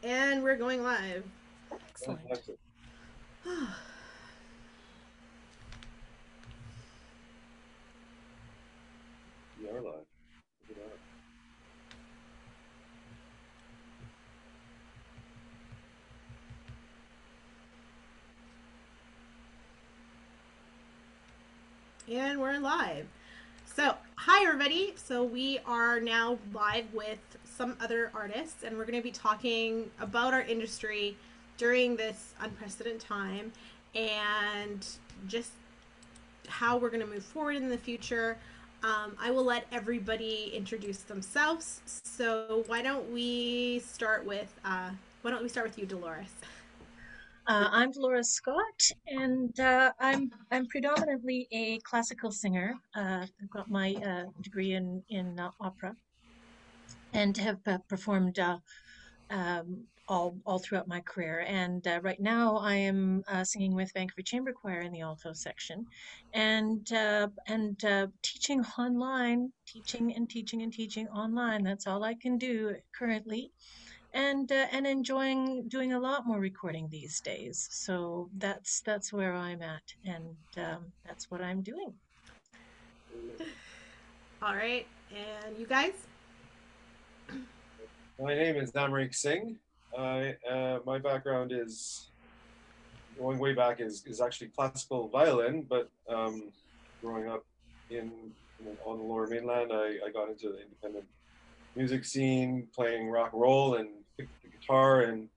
And we're going live. Excellent. Fantastic. We are live. Look at that. And we're live. So, hi everybody. So, we are now live with some other artists, and we're going to be talking about our industry during this unprecedented time and just how we're going to move forward in the future. I will let everybody introduce themselves. So, why don't we start with you, Dolores? I'm Dolores Scott, and I'm predominantly a classical singer. I've got my degree in opera, and have performed all throughout my career. And right now, I am singing with Vancouver Chamber Choir in the alto section, and teaching online, teaching and teaching and teaching online. That's all I can do currently, and enjoying doing a lot more recording these days. So that's where I'm at, and that's what I'm doing. All right. And you guys? My name is Amrik Singh. My background is going way back is actually classical violin, but growing up in on the Lower Mainland, I got into the independent music scene, playing rock and roll, and picked up the guitar and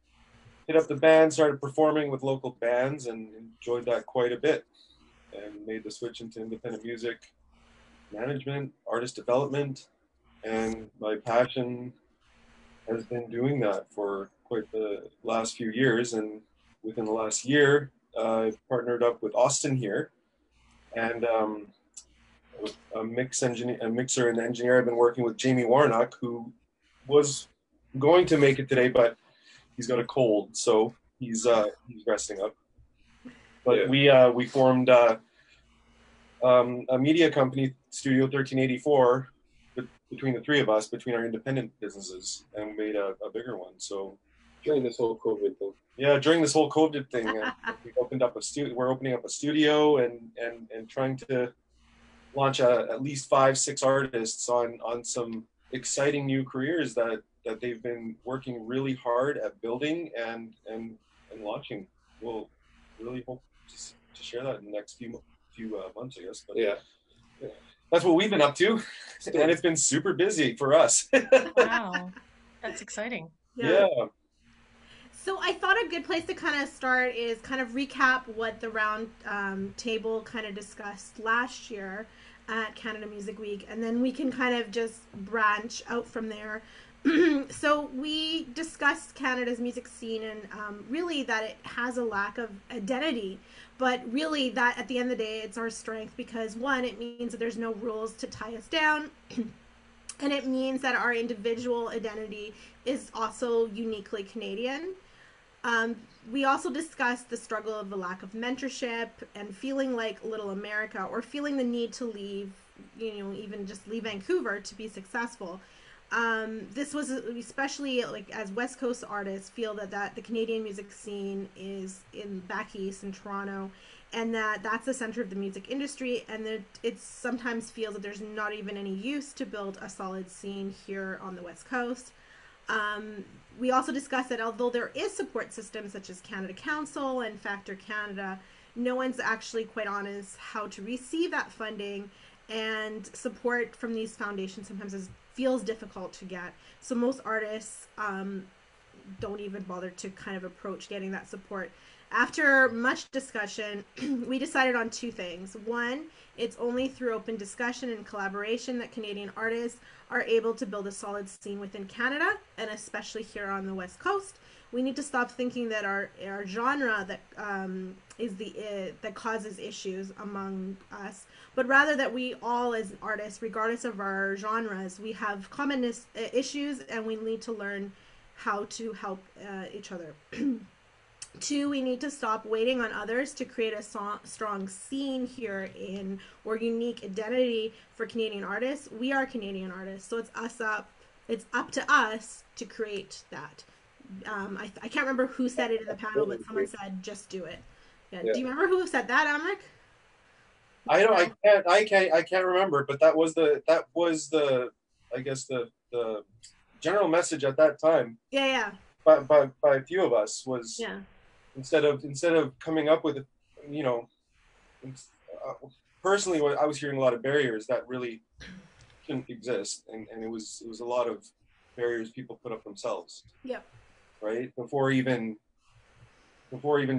hit up the band, started performing with local bands, and enjoyed that quite a bit. And made the switch into independent music management, artist development, and my passion has been doing that for quite the last few years. And within the last year, I partnered up with Austin here, and a mixer and engineer. I've been working with Jamie Warnock, who was going to make it today, but he's got a cold, so he's resting up. But we formed a media company, Studio 1384, between the three of us, between our independent businesses, and made a bigger one. So during this whole COVID thing. Yeah, during this whole COVID thing, we opened up a studio. We're opening up a studio and trying to launch at least 5, 6 artists on some exciting new careers that they've been working really hard at building and launching. We'll really hope to share that in the next few months, I guess. But yeah, that's what we've been up to, and it's been super busy for us. Wow, that's exciting. Yeah. So I thought a good place to kind of start is kind of recap what the round table kind of discussed last year at Canada Music Week, and then we can kind of just branch out from there. So we discussed Canada's music scene and really that it has a lack of identity, but really that at the end of the day it's our strength because one, it means that there's no rules to tie us down. And it means that our individual identity is also uniquely Canadian. We also discussed the struggle of the lack of mentorship and feeling like little America or feeling the need to leave, even just leave Vancouver to be successful. This was especially like as West Coast artists feel that the Canadian music scene is in back east in Toronto, and that's the center of the music industry, and that it sometimes feels that there's not even any use to build a solid scene here on the West Coast. We also discussed that although there is support systems such as Canada Council and Factor Canada, no one's actually quite honest how to receive that funding, and support from these foundations sometimes feels difficult to get. So most artists don't even bother to kind of approach getting that support. After much discussion, we decided on 2 things. One, it's only through open discussion and collaboration that Canadian artists are able to build a solid scene within Canada, and especially here on the West Coast. We need to stop thinking that our genre that that causes issues among us, but rather that we all as artists, regardless of our genres, we have common issues, and we need to learn how to help each other. 2, we need to stop waiting on others to create a strong scene here or unique identity for Canadian artists. We are Canadian artists, so it's up to us to create that. I can't remember who said it in the panel, but someone said, just do it. Yeah. Do you remember who said that, Amrik? I don't. I can't remember. But that was the I guess the general message at that time. Yeah. By a few of us was Yeah. instead of coming up with, you know, personally, what I was hearing a lot of barriers that really shouldn't exist, and it was a lot of barriers people put up themselves. Yep. Right before even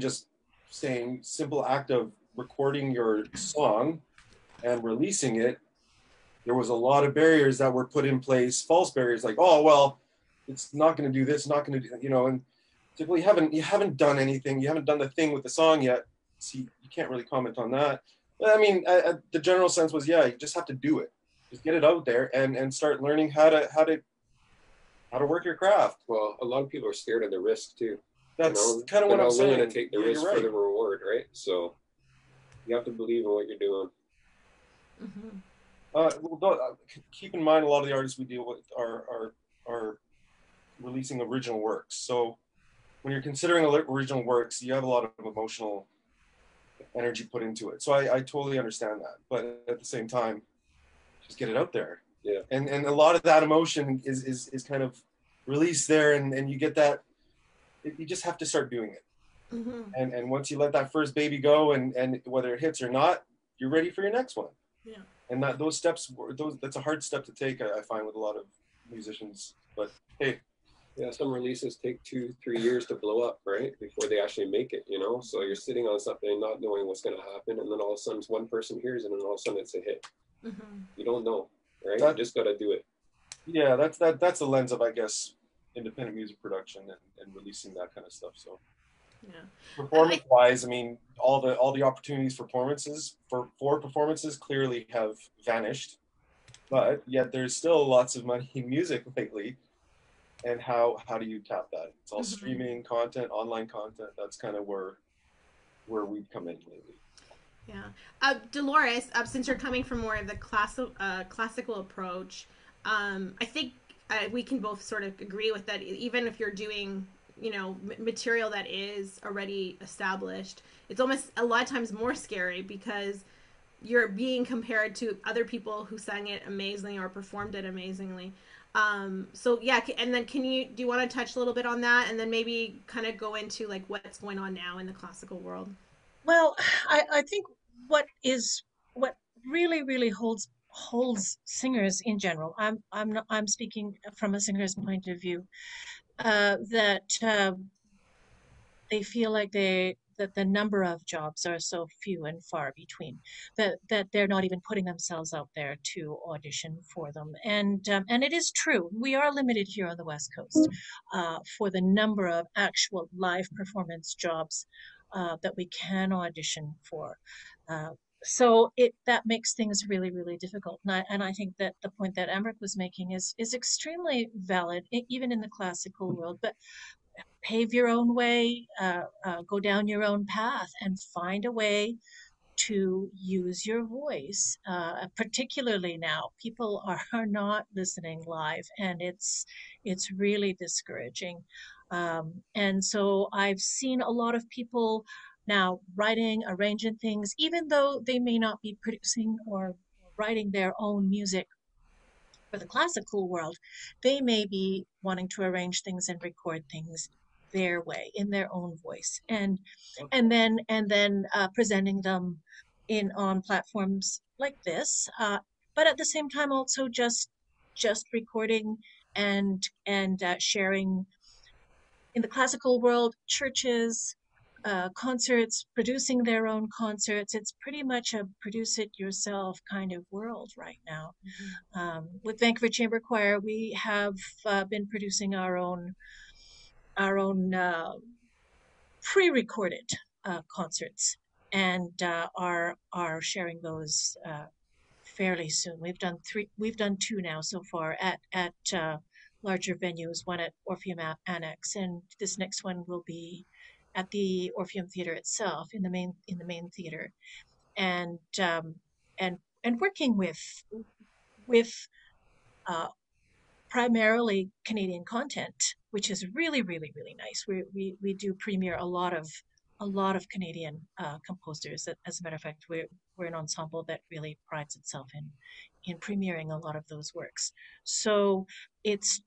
just saying simple act of recording your song and releasing it. There was a lot of barriers that were put in place, false barriers, like, oh well, it's not going to do this, not going to do, and typically you haven't done anything, you haven't done the thing with the song yet, so you can't really comment on that. But I mean, the general sense was, yeah, you just have to do it, just get it out there and start learning how to work your craft. Well, a lot of people are scared of the risk too. That's kind of what I'm saying. They're not willing to take the risk right. for the reward, right? So you have to believe in what you're doing. Keep in mind, a lot of the artists we deal with are releasing original works. So when you're considering original works, you have a lot of emotional energy put into it. So I totally understand that. But at the same time, just get it out there. Yeah. And a lot of that emotion is kind of released there, and you get that. You just have to start doing it. And once you let that first baby go, and whether it hits or not, you're ready for your next one. Yeah. And those steps, that's a hard step to take, I find, with a lot of musicians. But hey, yeah, some releases take 2-3 years to blow up, right, before they actually make it. So you're sitting on something, not knowing what's going to happen, and then all of a sudden one person hears it, and all of a sudden it's a hit. You don't know, right? You just got to do it. Yeah, that's the lens of, I guess, independent music production and releasing that kind of stuff. So yeah, performance wise, I mean, all the opportunities for performances clearly have vanished, but yet there's still lots of money in music lately. And how do you tap that? It's all streaming content, online content. That's kind of where we've come in lately. Yeah. Dolores, since you're coming from more of the classical approach, I think we can both sort of agree with that. Even if you're doing, material that is already established, it's almost a lot of times more scary because you're being compared to other people who sang it amazingly or performed it amazingly. So yeah, and then do you want to touch a little bit on that, and then maybe kind of go into like what's going on now in the classical world? Well, I think what really holds singers in general. I'm speaking from a singer's point of view. That they feel like that the number of jobs are so few and far between that they're not even putting themselves out there to audition for them. And it is true, we are limited here on the West Coast for the number of actual live performance jobs that we can audition for. So that makes things really difficult, and I think that the point that Amrik was making is extremely valid, even in the classical world. But pave your own way, go down your own path, and find a way to use your voice. Particularly now, people are not listening live, and it's really discouraging. And so I've seen a lot of people now writing, arranging things, even though they may not be producing or writing their own music for the classical world. They may be wanting to arrange things and record things their way in their own voice, and then presenting them on platforms like this, but at the same time also just recording and sharing. In the classical world, churches, concerts, producing their own concerts, it's pretty much a produce it yourself kind of world right now. With Vancouver Chamber Choir, we have been producing our own pre-recorded concerts, and are sharing those fairly soon. We've done two now so far at larger venues, one at Orpheum Annex, and this next one will be at the Orpheum Theater itself, in the main theater, and working with primarily Canadian content, which is really, really, really nice. We do premiere a lot of Canadian composers. As a matter of fact, we're an ensemble that really prides itself in premiering a lot of those works. So as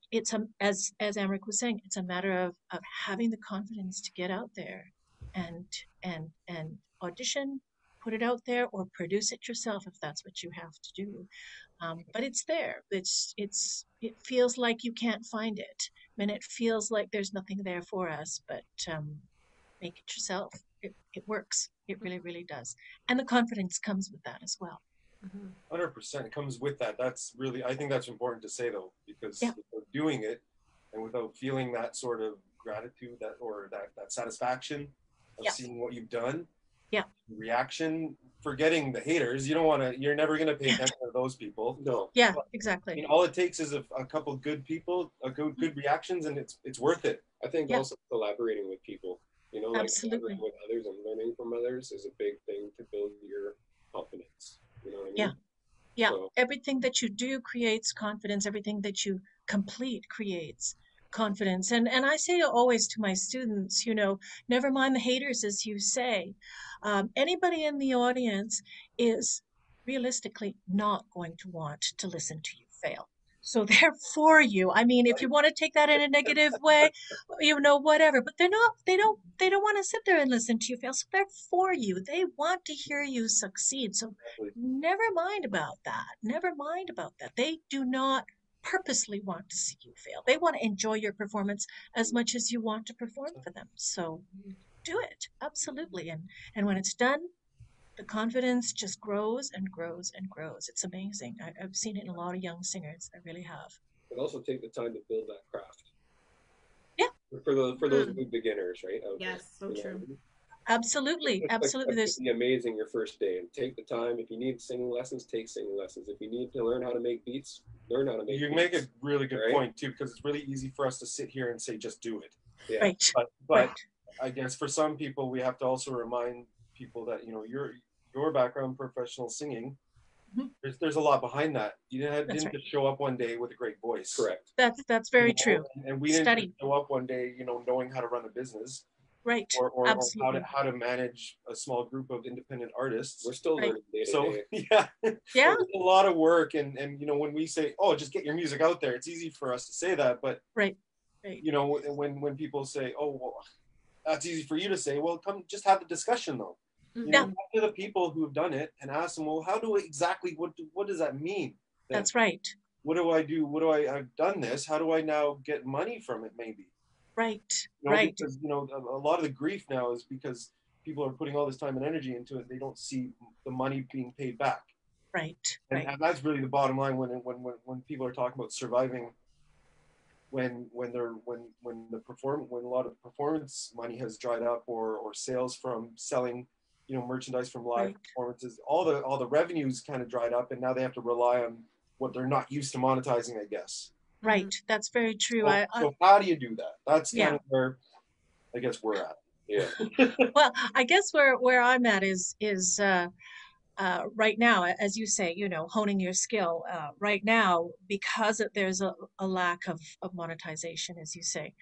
Amrik was saying, it's a matter of having the confidence to get out there and and audition, put it out there, or produce it yourself if that's what you have to do. But it's there. It feels like you can't find it, and it feels like there's nothing there for us. But make it yourself. It works. It really, really does. And the confidence comes with that as well. 100%. It comes with that. That's really, I think that's important to say though, because Yeah. without doing it and without feeling that sort of gratitude that satisfaction of Yeah. seeing what you've done, Yeah. reaction, forgetting the haters, you're never going to pay attention to those people. No. Yeah, I exactly. mean, all it takes is a couple good people, good reactions, and it's worth it. I think Yeah. also collaborating with people, like Absolutely. collaborating with others and learning from others is a big thing to build your confidence. You know what I mean? Yeah. Yeah, So, everything that you do creates confidence. Everything that you complete creates confidence. And I say always to my students, never mind the haters, as you say. Anybody in the audience is realistically not going to want to listen to you fail. So they're for you. I mean, if you want to take that in a negative way, whatever. But they don't want to sit there and listen to you fail. So they're for you. They want to hear you succeed. So never mind about that. Never mind about that. They do not purposely want to see you fail. They want to enjoy your performance as much as you want to perform for them. So do it. Absolutely. And when it's done, the confidence just grows and grows and grows. It's amazing. I've seen it in a lot of young singers. I really have. but also take the time to build that craft. Yeah. For those new beginners, right? Yes, so true. Absolutely. Absolutely. It's be amazing your first day, and take the time. If you need singing lessons, take singing lessons. If you need to learn how to make beats, learn how to make. You beats, make a really good right? point too, because it's really easy for us to sit here and say just do it. Yeah. Right. But Right. I guess for some people we have to also remind people that your background, professional singing, Mhm. there's a lot behind that. You didn't That's right. just show up one day with a great voice. Correct. That's very true. And we didn't Study. just show up one day, knowing how to run a business Right. or Absolutely. how to manage a small group of independent artists. We're still Right. learning day to So day. yeah, Yeah. it's a lot of work, and when we say, oh, just get your music out there, it's easy for us to say that, but Right. Right. when people say, oh, well, that's easy for you to say, well, come just have the discussion though. Yeah. Talk to the people who have done it and ask them, well, how do what does that mean? That's right. What do I do? I've done this. How do I now get money from it? Maybe. Right. Right. Because a lot of the grief now is because people are putting all this time and energy into it. They don't see the money being paid back. Right. And that's really the bottom line when people are talking about surviving. When a lot of performance money has dried up, or sales from selling, merchandise from live Right. performances, all the revenues kind of dried up, and now they have to rely on what they're not used to monetizing, I guess. Right. That's very true. So how do you do that? That's kind Yeah. of where I guess we're at. Yeah. Well, I guess where I'm at is right now, as you say, honing your skill. Right now, because there's a lack of monetization, as you say,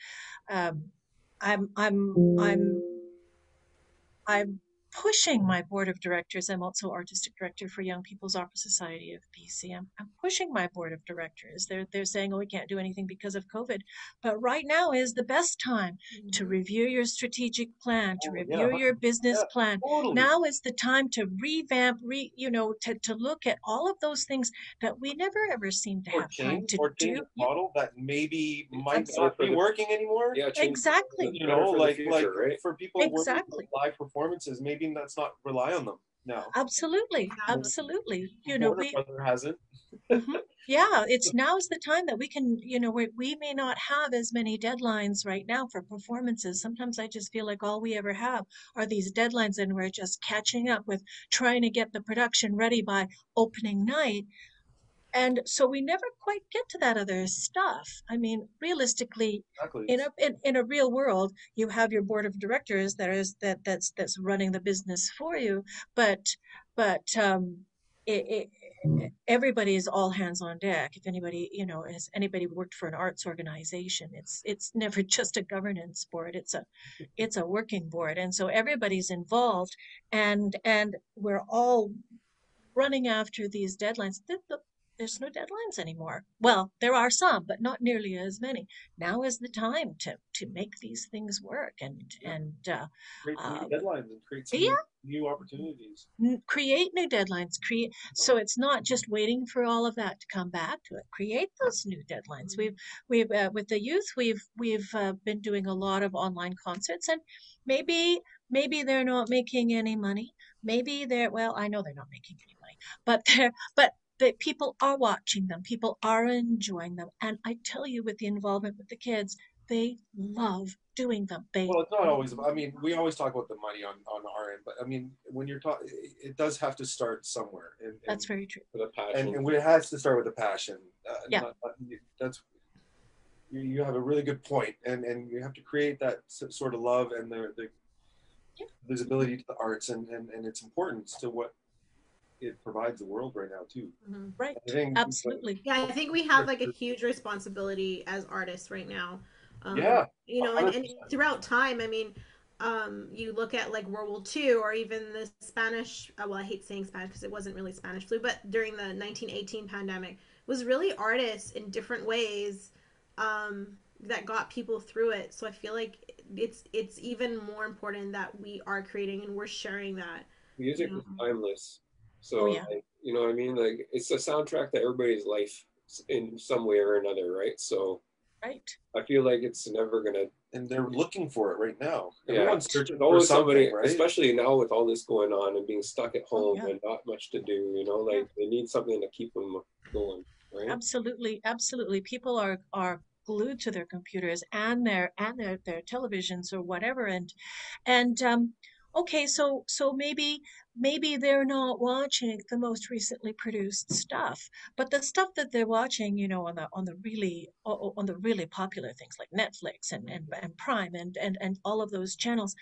I'm pushing my board of directors. I'm also artistic director for Young People's Opera Society of BC. I'm pushing my board of directors. They're saying, oh, we can't do anything because of COVID. But right now is the best time to review your strategic plan, to review your business plan. Totally. Now is the time to revamp, to look at all of those things that we never ever seem to have time to change do. a model that maybe might Better not for be the- working anymore. Yeah. change- Exactly. better for the future, right? For people working Exactly. with live performances, maybe let's not rely on them now. Absolutely. Absolutely. Warner Brother hasn't. Mhm. Yeah, now's the time that we can, we may not have as many deadlines right now for performances. Sometimes I just feel like all we ever have are these deadlines, and we're just catching up with trying to get the production ready by opening night. And so we never quite get to that other stuff. I mean, realistically, Exactly. in a real world, you have your board of directors that's running the business for you, but everybody is all hands on deck. If anybody, has anybody worked for an arts organization, it's never just a governance board. It's a working board, and so everybody's involved, and we're all running after these deadlines. There's no deadlines anymore. Well, there are some, but not nearly as many. Now is the time to make these things work and Create some new deadlines and create some new opportunities. create new deadlines. So it's not just waiting for all of that to come back to it. Create those new deadlines. We've with the youth, we've been doing a lot of online concerts, and maybe they're not making any money. Maybe well, I know they're not making any money, but people are watching them. People are enjoying them, and I tell you, with the involvement with the kids, they love doing them. Well, it's not always. I mean, we always talk about the money on our end, but I mean, when you're talking, it does have to start somewhere. And that's very true. With a passion, and it has to start with a passion. Yeah, that's you have a really good point, and you have to create that sort of love and the visibility to the arts and its importance to what it provides the world right now too. Mm-hmm. Right. Absolutely. Yeah, I think we have like a huge responsibility as artists right now. Yeah. And throughout time, I mean, you look at like World War II or even the Spanish, well, I hate saying Spanish because it wasn't really Spanish flu, but during the 1918 pandemic, was really artists in different ways that got people through it. So I feel like it's even more important that we are creating and we're sharing that. Music is timeless. So, like, you know what I mean? Like, it's a soundtrack to everybody's life in some way or another, right? So, I feel like it's never gonna. And they're looking for it right now. Yeah. Everyone's searching for somebody, right? Especially now with all this going on and being stuck at home and not much to do. You know, like they need something to keep them going, right? Absolutely, absolutely. People are glued to their computers and their televisions or whatever, and okay, so maybe they're not watching the most recently produced stuff, but the stuff that they're watching, on the really popular things like Netflix and Prime and all of those channels,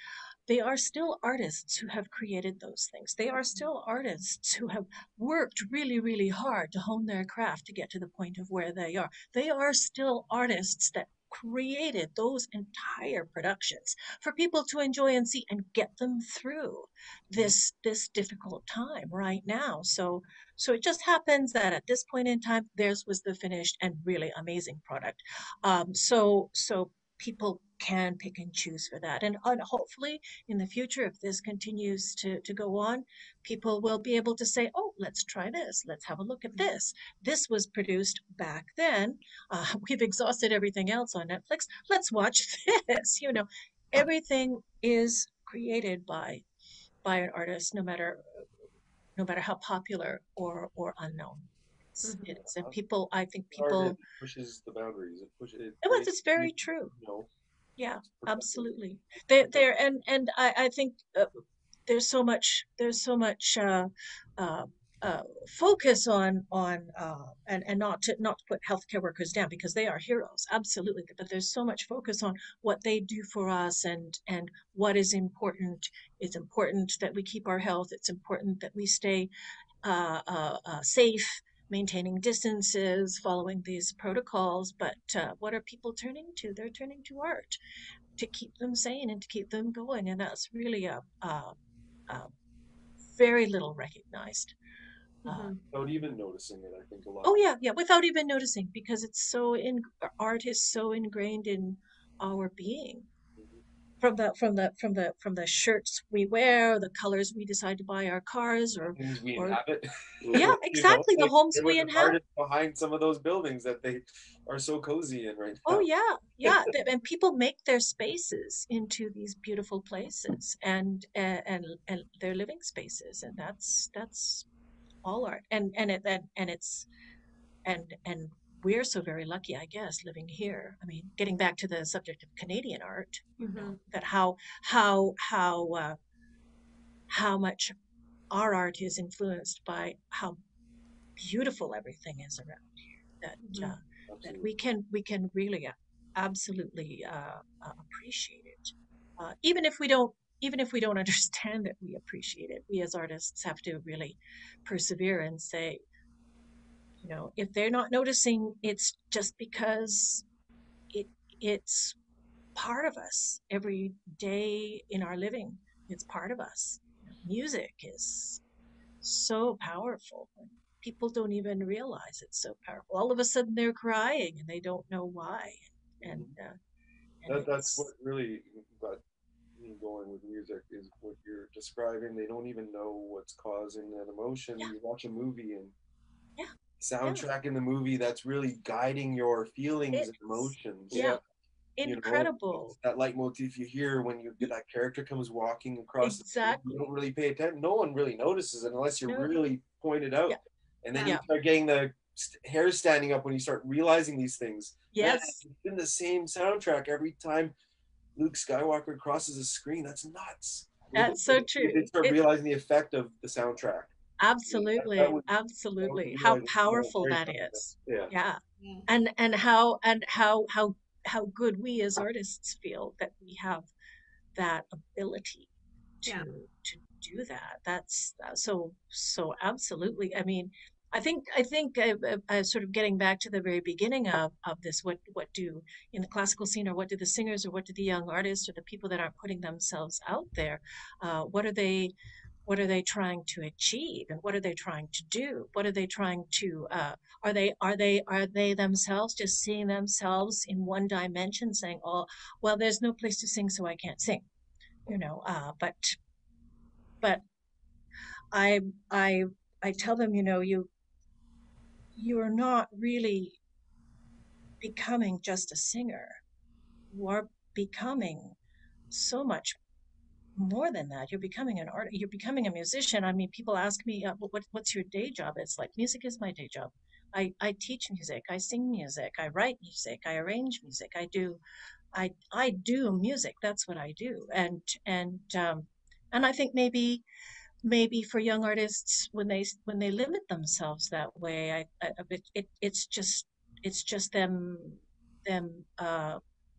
they are still artists who have created those things. They are still artists who have worked really, really hard to hone their craft to get to the point of where they are. They are still artists that created those entire productions for people to enjoy and see and get them through this difficult time right now. So it just happens that at this point in time, theirs was the finished and really amazing product. So people can pick and choose for that. And hopefully in the future, if this continues to go on, people will be able to say, oh, let's try this. Let's have a look at this. This was produced back then. We've exhausted everything else on Netflix. Let's watch this. Everything is created by an artist, no matter how popular or unknown. It is. And I think people pushes the boundaries. It's very true. Yeah, absolutely. There and I think there's so much focus on and not to put healthcare workers down, because they are heroes, absolutely. But there's so much focus on what they do for us and what is important. It's important that we keep our health. It's important that we stay safe, maintaining distances, following these protocols. But what are people turning to? They're turning to art to keep them sane and to keep them going. And that's really a very little recognized. Without even noticing it, I think a lot. Oh yeah, without even noticing, because art is so ingrained in our being. From the shirts we wear, the colors we decide to buy our cars, or things we inhabit. Yeah, exactly. The homes we inhabit. Behind some of those buildings that they are so cozy in right now. Oh yeah. And people make their spaces into these beautiful places and their living spaces, and that's all art. And we're so very lucky, I guess, living here. I mean, getting back to the subject of Canadian art, that how much our art is influenced by how beautiful everything is around here. That we can really absolutely appreciate it, even if we don't understand that we appreciate it. We as artists have to really persevere and say, You know, if they're not noticing, it's just because it's part of us every day in our living. It's part of us. Music is so powerful. People don't even realize it's so powerful. All of a sudden they're crying and they don't know why. And and That's what it's really got me going with music is what you're describing. They don't even know what's causing that emotion. yeah, You watch a movie and yeah, yeah. soundtrack in the movie that's really guiding your feelings and It's emotions. yeah, Yeah. You know, incredible. it's that leitmotif you hear when you get that character comes walking across the screen. You don't Exactly. really pay attention. No one really notices it unless you're No. really pointed out. Yeah, And then Yeah. you yeah. start getting the hair standing up when you start realizing these things. Man, Yes, it's been the same soundtrack every time Luke Skywalker crosses the screen. That's nuts. that's so They true. start It realizing the effect of the soundtrack. That absolutely, was absolutely. How realizing powerful very that something. is. Yeah. Yeah. Yeah. And how good we as artists feel that we have that ability Yeah. to do that. That's so absolutely. I mean, I think sort of getting back to the very beginning of this. What do in the classical scene, or what do the singers, or what do the young artists, or the people that aren't putting themselves out there? What are they? What are they trying to achieve, and what are they trying to do? What are they trying to? Are they themselves just seeing themselves in one dimension, saying, "Oh, well, there's no place to sing, so I can't sing." But I I I tell them, you're not really becoming just a singer. You are becoming so much more than that. You're becoming an artist. You're becoming a musician. I mean, people ask me, what's your day job? It's like music is my day job. I teach music. I sing music. I write music. I arrange music. I do music. That's what I do. And I think maybe for young artists, when they limit themselves that way, it's just them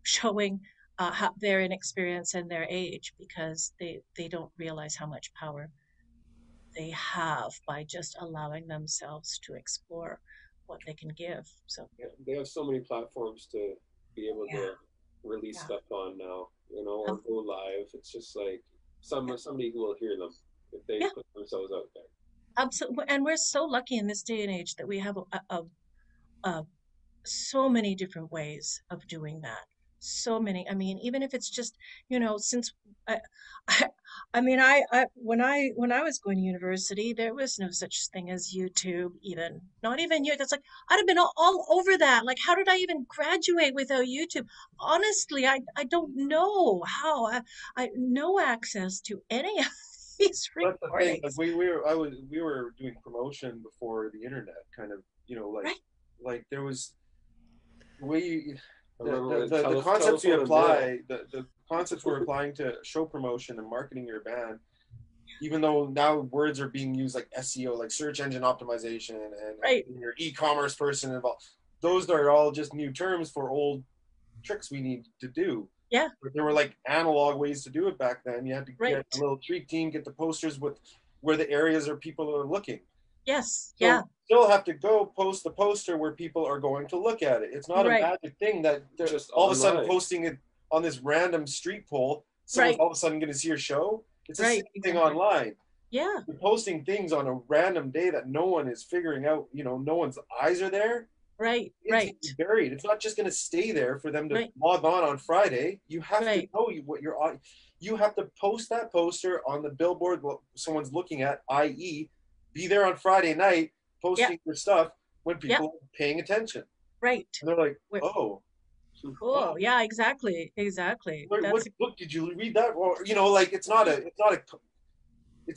showing how their inexperience and their age, because they don't realize how much power they have by just allowing themselves to explore what they can give. So Yeah, they have so many platforms to be able yeah, to release yeah, stuff on now, or um, go live. It's just like yeah, somebody who will hear them if they yeah, put themselves out there. absolutely. And we're so lucky in this day and age that we have a so many different ways of doing that. So many. I mean, even if it's just, since I, I, I mean, when I was going to university, there was no such thing as YouTube, even not even you. That's like I'd have been all over that. Like, how did I even graduate without YouTube? Honestly, I don't know how. I no access to any of these That's the thing. Like recordings. we were doing promotion before the internet, kind of, Right, like there was the way you, I remember when the concepts you telephone and mail. apply, the concepts we're applying to show promotion and marketing your band, even though now words are being used like SEO, like search engine optimization, right. and your e-commerce person involved. Those are all just new terms for old tricks we need to do. Yeah, But there were like analog ways to do it back then. You had to get a right. little tweak team, get the posters with where the areas are people are looking. Yes, So yeah, you still have to go post the poster where people are going to look at it. It's not a right, magic thing that Just all of a sudden online. posting it on this random street pole, someone's right, all of a sudden going to see your show. It's the same right, thing exactly. online. Yeah, You're posting things on a random day that no one is figuring out, no one's eyes are there. right, It's right, gonna be buried. It's not just going to stay there for them to right, log on Friday. You have to right, know what you're on. You have to post that poster on the billboard someone's looking at, i.e., be there on Friday night yeah, posting your stuff when yeah, people are paying attention. right. And they're like, Wh- oh, Cool. wow. Yeah, exactly, exactly. What That's book did you read that? Or like it's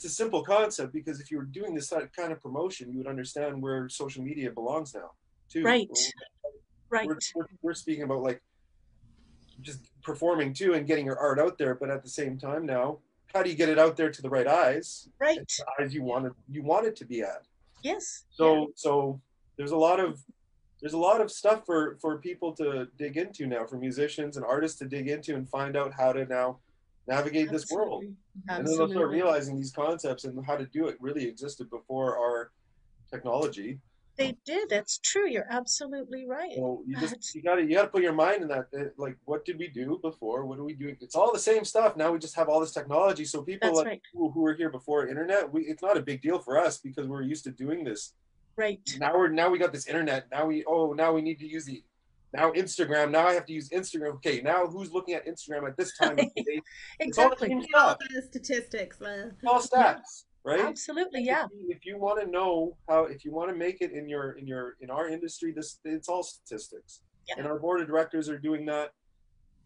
a simple concept, because if you were doing this kind of promotion, you would understand where social media belongs now, too. right, We're, right, we're, we're speaking about like just performing too and getting your art out there, but at the same time now, how do you get it out there to the right eyes, and right. the eyes you want it to be at? Yes, yeah, So there's a lot of stuff for people to dig into now, for musicians and artists to dig into and find out how to now navigate this world. absolutely, And then they'll start absolutely. realizing these concepts and how to do it really existed before our technology. They did. That's true. You're absolutely right. So you gotta put your mind in that. Like, what did we do before? What do we do? It's all the same stuff. Now we just have all this technology. So people That's like right. who were here before internet, it's not a big deal for us because we're used to doing this. Right. Now we got this internet. Now we need to use now Instagram. Now I have to use Instagram. Okay, now who's looking at Instagram at this time of the day? It's all the Exactly. same All stuff. the statistics. It's all Yeah. stats, right? Absolutely. Yeah. If you want to know if you want to make it in our industry, it's all statistics. Yeah. And our board of directors are doing that.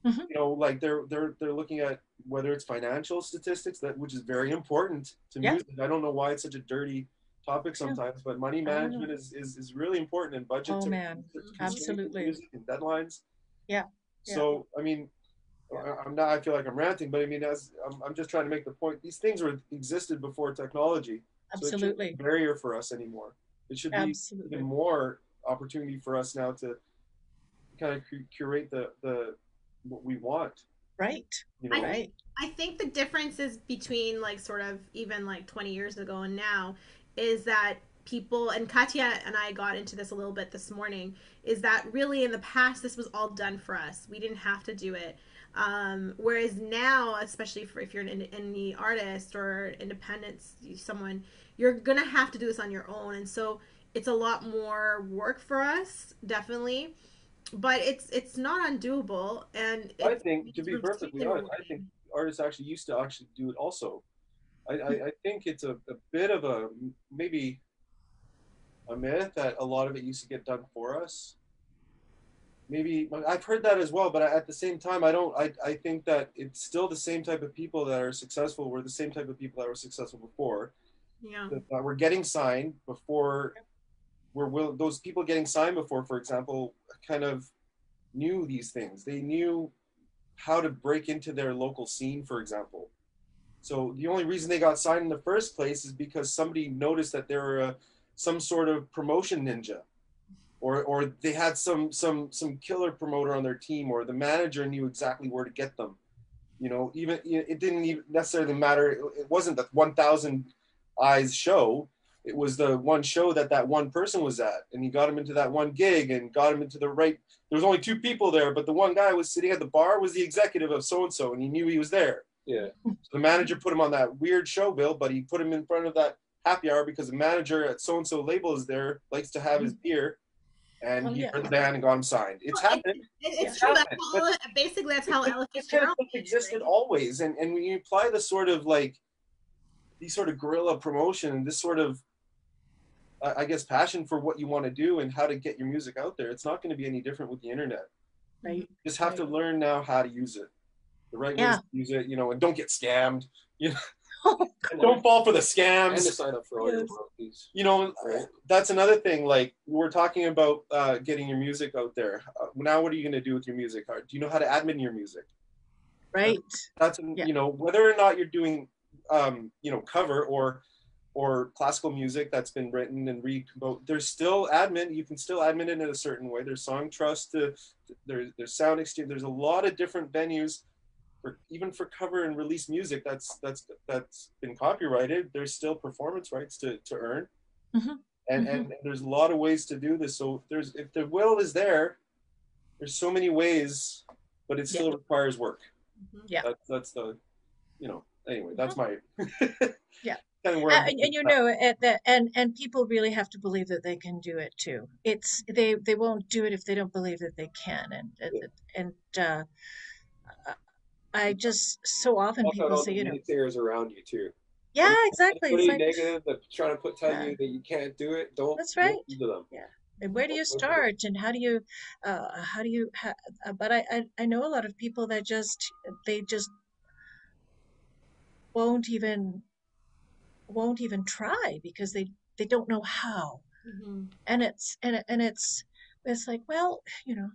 Mhm. You know, like they're looking at whether it's financial statistics, which is very important to Yeah. music. I don't know why it's such a dirty topic Yeah. sometimes, but money I don't know. management is really important, and budget Oh to man, absolutely. music and deadlines. Yeah. So I mean, I feel like I'm ranting, but I mean, I'm just trying to make the point. These things existed before technology, so it shouldn't be Absolutely. a barrier for us anymore. It should be Absolutely. even more opportunity for us now to kind of curate the what we want. Right. You know, Right. I think the differences between like sort of even like 20 years ago and now is that people, and Katya and I got into this a little bit this morning, is that really in the past this was all done for us. We didn't have to do it. Whereas now, especially if you're an indie artist or independent someone, you're gonna have to do this on your own, and so it's a lot more work for us, definitely. But it's not undoable, and I think, to be perfectly honest, I think artists actually used to actually do it also. I think it's a bit of maybe a myth that a lot of it used to get done for us. Maybe I've heard that as well, but at the same time, I think that it's still the same type of people that are successful were the same type of people that were successful before. Yeah. That were getting signed before. Those people getting signed before, for example, kind of knew these things. They knew how to break into their local scene, for example. So the only reason they got signed in the first place is because somebody noticed that they were some sort of promotion ninja, or they had some killer promoter on their team, or the manager knew exactly where to get them. You know, even it didn't even necessarily matter. It wasn't the 1,000 eyes show. It was the one show that one person was at, and he got him into that one gig and got him into the right. There was only two people there, but the one guy was sitting at the bar was the executive of so and so, and he knew he was there. Yeah. So the manager put him on that weird show bill, but he put him in front of that happy hour because the manager at so and so label is there, likes to have his beer, and he heard the band and got him signed. It's happened. It's true. Basically, that's how Ella This kind of Fitzgerald stuff existed always, and when you apply the sort of like these sort of guerrilla promotion and this sort of I guess passion for what you want to do and how to get your music out there, it's not going to be any different with the internet. Right. You just have to learn now how to use it, the right ways to use it, you know, and don't get scammed. You know, don't fall for the scams. And to sign up for all your royalties. You know, that's another thing. Like we're talking about getting your music out there. Now, what are you going to do with your music? Do you know how to admin your music? Right. That's you know, whether or not you're doing, you know, cover or classical music that's been written and there's still admin. You can still admin it in a certain way. There's Song Trust. There's Sound Exchange. There's a lot of different venues. Even for cover and release music that's been copyrighted, there's still performance rights to earn, and there's a lot of ways to do this. So if the will is there's so many ways, but it still requires work. Yeah, that's the, you know. Anyway, that's my and you know, and people really have to believe that they can do it too. It's they won't do it if they don't believe that they can, and I just so often people say, you know, naysayers around you too. Yeah, exactly. It's negative that trying to tell you that you can't do it. Don't. That's right. Listen to them. Yeah. And where do you start, and how do you but I know a lot of people that they just won't even try because they don't know how. And it's like, well, you know,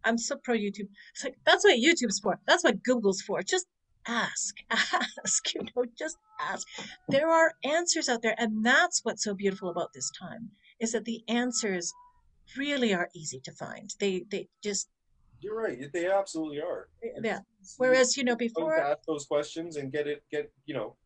I'm so pro YouTube. It's like, that's what YouTube's for. That's what Google's for. Just ask, you know, just ask. There are answers out there. And that's what's so beautiful about this time, is that the answers really are easy to find. They just. You're right. They absolutely are. Yeah. Whereas, you know, before. Ask those questions and get, you know.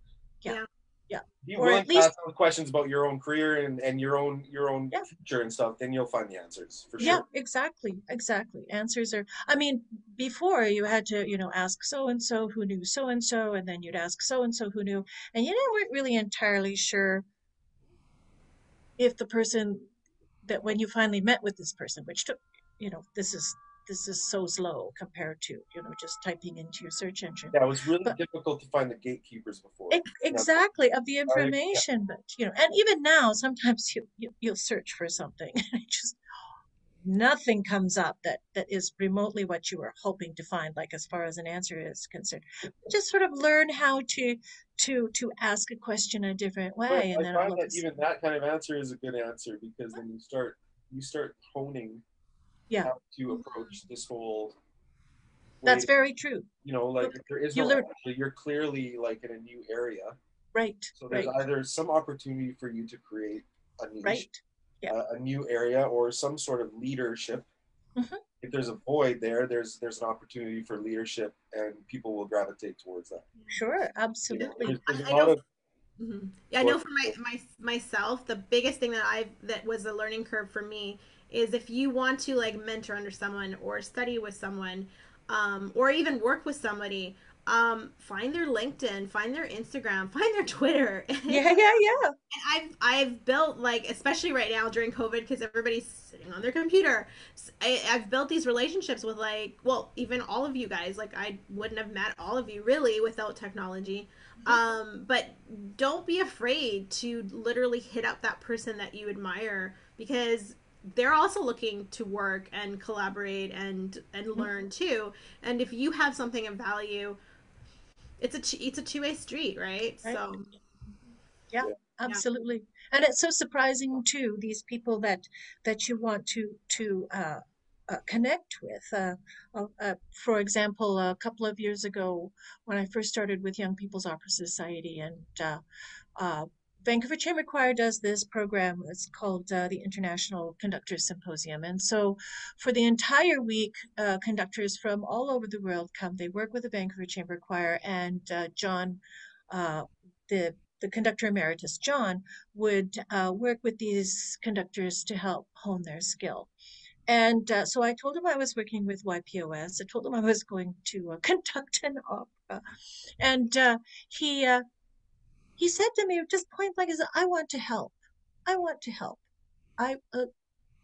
Yeah. Yeah. Be Or willing at to ask least, some questions about your own career and your own yeah. future and stuff. Then you'll find the answers for Yeah, sure. exactly, exactly. Answers are, I mean, before you had to, ask so and so who knew so and then you'd ask so and so who knew, and you weren't really entirely sure if the person that when you finally met with this person, which took, this is so slow compared to, just typing into your search engine. Yeah, it was really But difficult to find the gatekeepers before. Yeah, exactly of the yeah, information, but and even now, sometimes you'll search for something and it just nothing comes up that is remotely what you were hoping to find, like as far as an answer is concerned. Just sort of learn how to ask a question a different but way, and I then find all of that a even sudden, that kind of answer is a good answer because then you start honing yeah. how to Mhm. approach this whole way That's to, very true. like if there is You no learn. answer, you're clearly like in a new area. Right, So there's right, either some opportunity for you to create a niche, right. Yeah. a new area, or some sort of leadership. Hmm. If there's a void there, there's an opportunity for leadership, and people will gravitate towards that. Sure, You know, absolutely. there's a I lot know. of Yeah, I go know ahead. for myself, the biggest thing that was a learning curve for me is if you want to like mentor under someone or study with someone, or even work with somebody, find their LinkedIn, find their Instagram, find their Twitter. Yeah, yeah, yeah. I've built like especially right now during COVID because everybody's sitting on their computer. I've built these relationships with like well even all of you guys like I wouldn't have met all of you really without technology. Mhm. But don't be afraid to literally hit up that person that you admire because they're also looking to work and collaborate and Mhm. learn too. And if you have something of value, it's a two-way street, right? Right. So Yeah, Yeah, yeah. absolutely. And it's so surprising too, these people that you want to connect with. For example, a couple of years ago, when I first started with Young People's Opera Society, and uh, Vancouver Chamber Choir does this program. It's called the International Conductors Symposium. And so for the entire week, conductors from all over the world come. They work with the Vancouver Chamber Choir, and John, uh, the conductor emeritus, John, would work with these conductors to help hone their skill. And so I told him I was working with YPOS. I told him I was going to conduct an opera. And he said to me just point blank, "Is I want to help. I want to help. I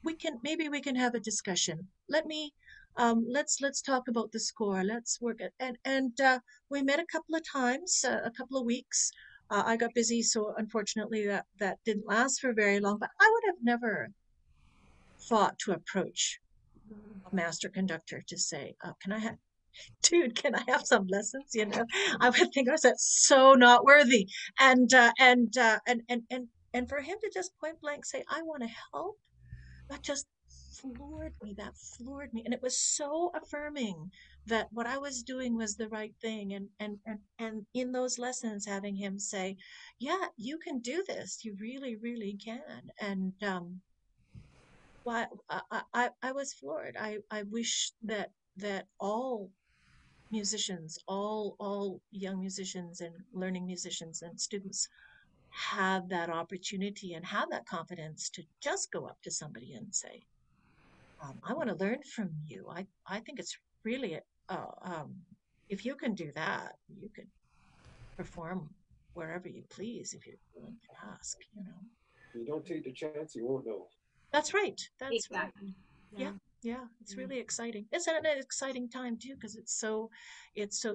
we can have a discussion. Let's talk about the score. Let's work it." And we met a couple of times, a couple of weeks. I got busy, so unfortunately that didn't last for very long. But I would have never thought to approach a master conductor to say, "Can I have dude, can I have some lessons?" I would think I was so not worthy. And for him to just point blank say, "I want to help," that just floored me. That floored me. And it was so affirming that what I was doing was the right thing. And in those lessons, having him say, "Yeah, you can do this. You really, really can." And why I was floored. I wish that all musicians, all young musicians and learning musicians and students have that opportunity and have that confidence to just go up to somebody and say, "I want to learn from you. I think it's really, if you can do that, you can perform wherever you please if you're willing to ask. You don't take the chance, you won't know. That's right. That's right. Exactly. Yeah, Yeah. yeah, it's Yeah. really exciting. It's an exciting time too because it's so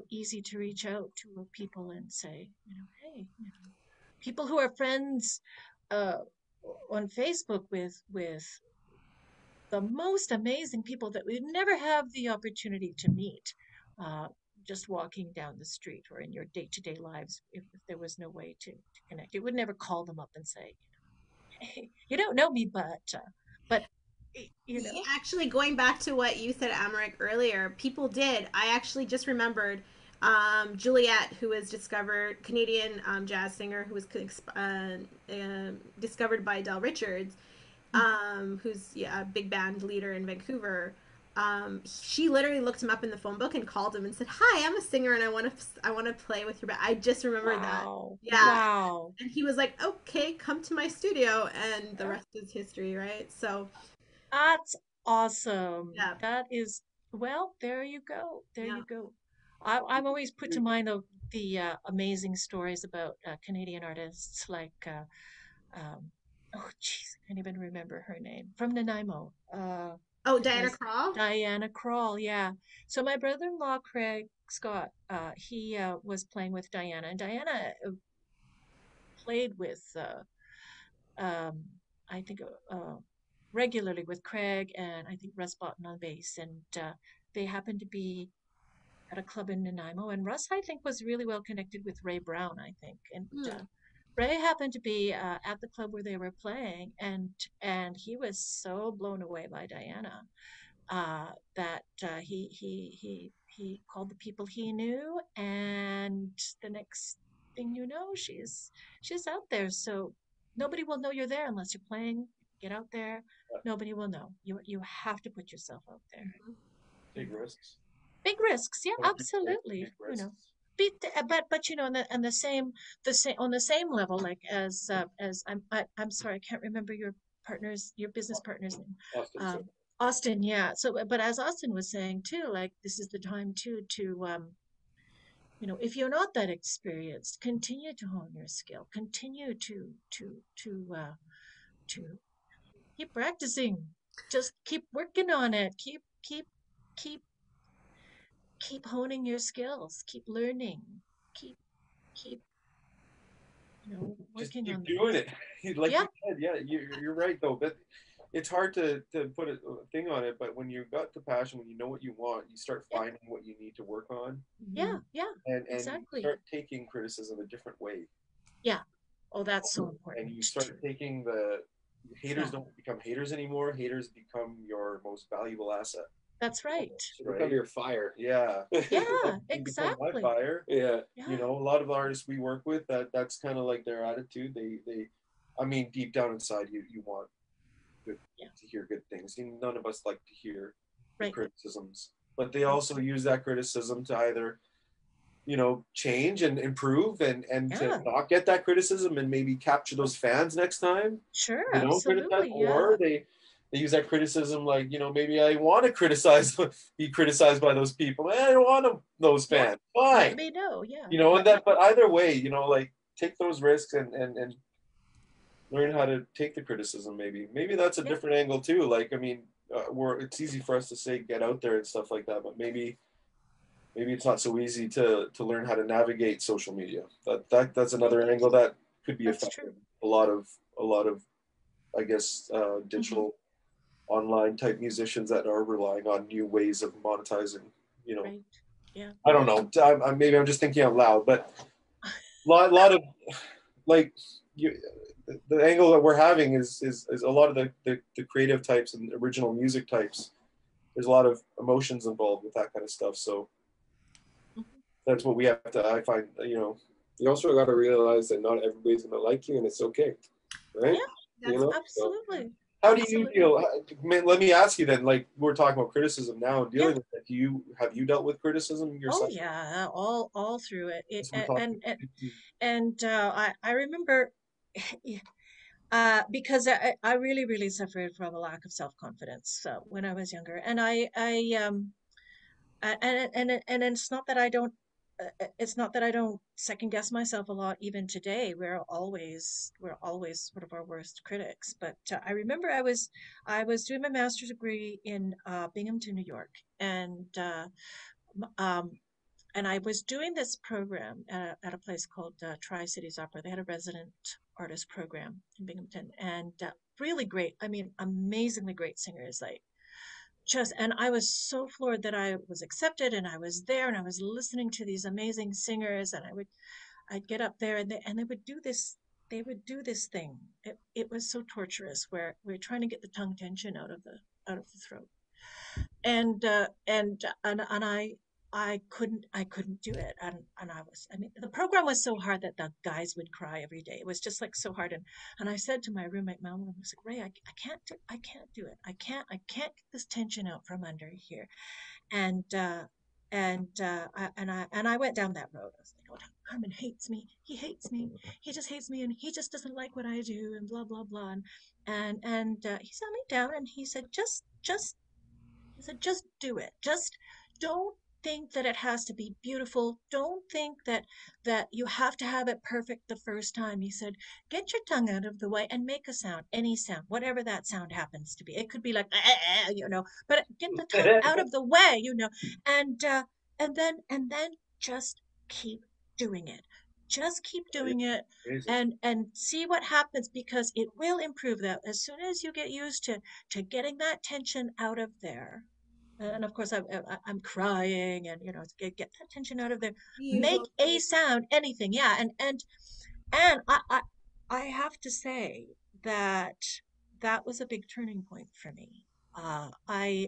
easy to reach out to people and say, "Hey," people who are friends uh, on Facebook with the most amazing people that we'd never have the opportunity to meet, uh, just walking down the street or in your day-to-day lives if there was no way to connect. You would never call them up and say, "Hey, you don't know me, but you know." Actually, going back to what you said, Amrik, earlier, people did. I actually just remembered Juliet, who was discovered, Canadian jazz singer who was discovered by Del Richards, who's yeah, a big band leader in Vancouver. she literally looked him up in the phone book and called him and said, "Hi, I'm a singer and I want to play with your band." I just remember that. Wow. Yeah. Wow. And he was like, "Okay, come to my studio," and the rest is history, right? So, That's awesome. yeah, That is, well, there you go. There yeah. you go. I'm always put to mind of the amazing stories about Canadian artists like, oh, jeez, I can't even remember her name, from Nanaimo. Oh, Diana Yes, Krall. Diana Krall, yeah. So my brother-in-law, Craig Scott, he was playing with Diana, and Diana played with um, I think regularly with Craig and I think Russ Botton on bass, and they happened to be at a club in Nanaimo, and Russ I think was really well connected with Ray Brown, I think, and Hmm. Ray happened to be at the club where they were playing, and he was so blown away by Diana that he called the people he knew, and the next thing you know, she's out there. So nobody will know you're there unless you're playing. Get out there. Nobody will know. You have to put yourself out there. You Take know, risks. big risks. Yeah, Don't be afraid to absolutely. take risks. But you know, and the same on the same level, like as I'm sorry, I can't remember your business partner's name. Austin, so Austin, yeah. So, but as Austin was saying too, like this is the time too to if you're not that experienced, continue to hone your skill, continue to keep practicing, just keep working on it, keep keep honing your skills, keep learning, keep keep Just working keep on doing those. it. Like Yeah, you said, yeah, you're right though. But it's hard to put a thing on it. But when you've got the passion, when you know what you want, you start yeah, finding what you need to work on, Hmm. yeah, and you exactly. start taking criticism a different way, Yeah. Oh, that's so and you important too. start taking the haters Yeah, don't become haters anymore. Haters become your most valuable asset. that's right. Almost, become right? your fire. Yeah. Yeah, They become my exactly. fire. Yeah. Yeah, A lot of artists we work with, that's kind of like their attitude. I mean, deep down inside, you want good yeah, to hear good things. None of us like to hear the right. criticisms, but they Right. also use that criticism to either change and improve, and to Yeah, not get that criticism and maybe capture those fans next time. sure, Criticize, absolutely. Yeah. or they use that criticism like, maybe I want to criticize, be criticized by those people. I don't want those Yeah. fans. Let Fine. me know. Yeah. And that, but either way, like, take those risks, and learn how to take the criticism. Maybe that's a Yeah. different angle too. Like, I mean, it's easy for us to say get out there and stuff like that, but maybe it's not so easy to learn how to navigate social media. That's Right. another angle that could be That's true. affecting a lot of I guess Hmm. digital online type musicians that are relying on new ways of monetizing. Right. Yeah. I don't know. Maybe I'm just thinking out loud, but lot of, like, you, the angle that we're having is a lot of the creative types and original music types. There's a lot of emotions involved with that kind of stuff. So Mhm. that's what we have to. I find, You also got to realize that not everybody's going to like you, and it's okay, right? Right. Yeah. That's So Absolutely. how do you Absolutely. deal? Let me ask you then. Like, we're talking about criticism now, and Yeah. dealing with it. Have you dealt with criticism Oh yourself? yeah. All through it. That's what we're talking. I remember because I really really suffered from a lack of self-confidence when I was younger, and and it's not that I don't second guess myself a lot even today. We're always sort of our worst critics. But I remember I was doing my master's degree in Binghamton, New York, um, and I was doing this program at a place called Tri-Cities Opera. They had a resident artist program in Binghamton, and really great. I mean, amazingly great singers, like and I was so floored that I was accepted and I was there and I was listening to these amazing singers, and I'd get up there, and they would do this thing. It was so torturous, where we're trying to get the tongue tension out of the throat. And couldn't do it. And I mean, the program was so hard that the guys would cry every day. It was just like so hard. And I said to my roommate, Mom, I was like, Ray, I can't do it. I can't get this tension out from under here. And, and I went down that road. I was like, oh, Carmen hates me. He hates me. He just hates me. And he just doesn't like what I do and blah, blah, blah. And he sat me down and he said, just do it. Just don't think that it has to be beautiful. Don't think that you have to have it perfect the first time. He said, get your tongue out of the way and make a sound, any sound, whatever that sound happens to be. It could be like, but get the tongue out of the way, and and then just keep doing it. Just keep doing it and see what happens, because it will improve. That as soon as you get used to getting that tension out of there, and of course I'm crying, and get that tension out of there, make a sound, anything. Yeah. And I have to say that that was a big turning point for me. I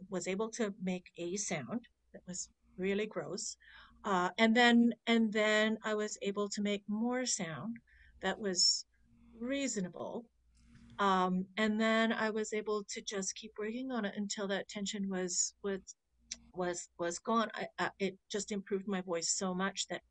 was able to make a sound that was really gross, and then I was able to make more sound that was reasonable, and then I was able to just keep working on it until that tension was gone. It just improved my voice so much that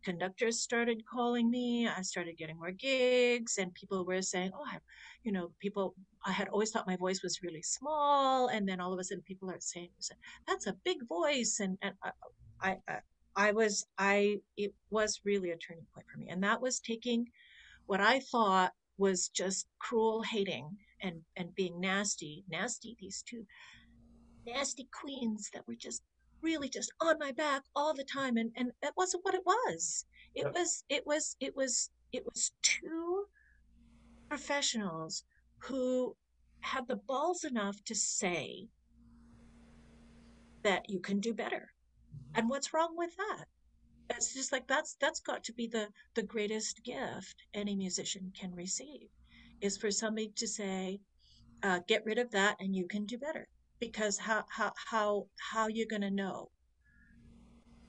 conductors started calling me. I started getting more gigs, and people were saying, "Oh, people." I had always thought my voice was really small, and then all of a sudden, people are saying, "That's a big voice," and it was really a turning point for me, and that was taking what I thought was just cruel hating and being nasty, these two nasty queens that were just really just on my back all the time, and that wasn't what it was. It was two professionals who had the balls enough to say that you can do better. And what's wrong with that? It's just like that's got to be the greatest gift any musician can receive, is for somebody to say, get rid of that and you can do better. Because how you gonna know